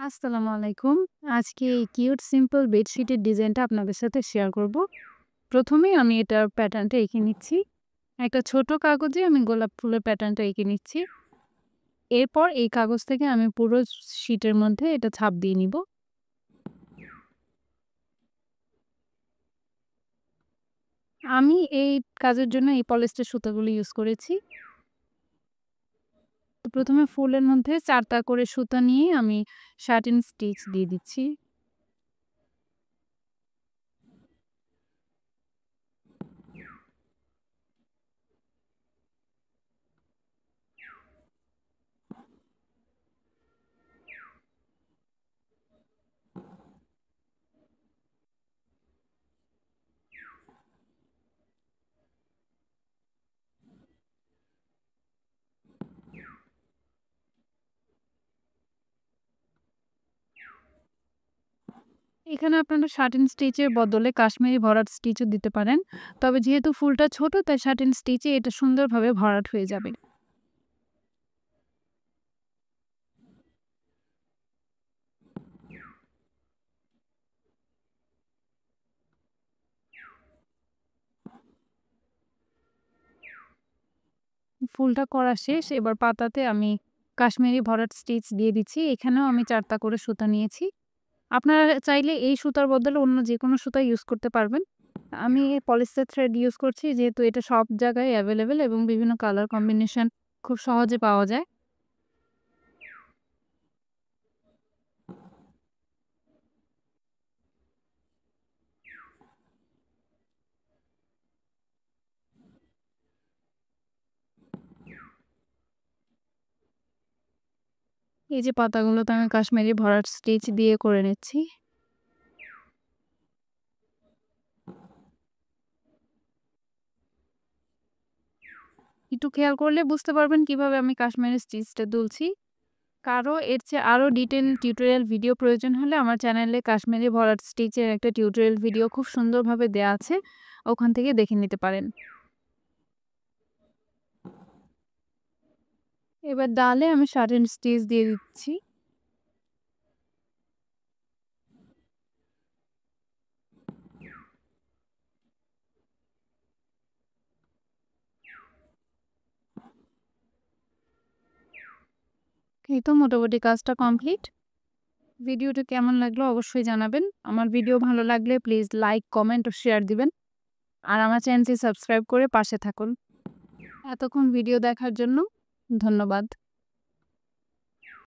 আসসালামু আলাইকুম। আজকে এই কিউট সিম্পল বেডশিটের ডিজাইনটা আপনাদের সাথে শেয়ার করব। প্রথমেই আমি এটার প্যাটার্নটা এঁকে নিচ্ছি। একটা ছোট কাগজে আমি গোলাপ ফুলের প্যাটার্নটা এঁকে নিচ্ছি। এরপর এই কাগজ থেকে আমি পুরো শিটের মধ্যে এটা ছাপ দিয়ে নিব। আমি এই কাজের জন্য এই পলিস্টার সুতাগুলো ইউজ করেছি। তো প্রথমে ফুলের মধ্যে ৪ টা করে সুতা নিয়ে আমি সাটিন স্টিচ দিয়ে দিচ্ছি। এখানে আপনারা শার্টিন স্টিচের বদলে কাশ্মীরি ভরাট স্টিচও দিতে পারেন। তবে যেহেতু ফুলটা ছোট তাই শার্টিন স্টিচে এটা সুন্দরভাবে ভরাট হয়ে যাবে। ফুলটা করা শেষ। এবার পাতাতে আমি কাশ্মীরি ভরাট স্টিচ দিয়ে দিচ্ছি। এখানেও আমি ৪ টা করে সুতা নিয়েছি। আপনারা চাইলে এই সুতার বদলে অন্য যেকোনো সুতা ইউজ করতে পারবেন। আমি পলিস্টার থ্রেড ইউজ করছি যেহেতু এটা সব জায়গায় অ্যাভেলেবেল এবং বিভিন্ন কালার কম্বিনেশন খুব সহজে পাওয়া যায়। এই যে পাতাগুলোতে আমি কাশ্মীরি ভরাট স্টিচ দিয়ে করে নিচ্ছি। একটু খেয়াল করলে বুঝতে পারবেন কিভাবে আমি কাশ্মীরি স্টিচটা দুলছি। কারো এর চেয়ে আরো ডিটেইল টিউটোরিয়াল ভিডিও প্রয়োজন হলে আমার চ্যানেলে কাশ্মীরি ভরাট স্টিচের একটা টিউটোরিয়াল ভিডিও খুব সুন্দরভাবে দেয়া আছে। ওখান থেকে দেখে নিতে পারেন। এবার ডালে আমি শার্টিন স্টিচ দিয়ে দিচ্ছি। এই তো মোটামুটি কাজটা কমপ্লিট। ভিডিওটা কেমন লাগলো অবশ্যই জানাবেন। আমার ভিডিও ভালো লাগলে প্লিজ লাইক, কমেন্ট ও শেয়ার দিবেন। আর আমার চ্যানেলটি সাবস্ক্রাইব করে পাশে থাকুন। এতক্ষণ ভিডিও দেখার জন্য ধন্যবাদ।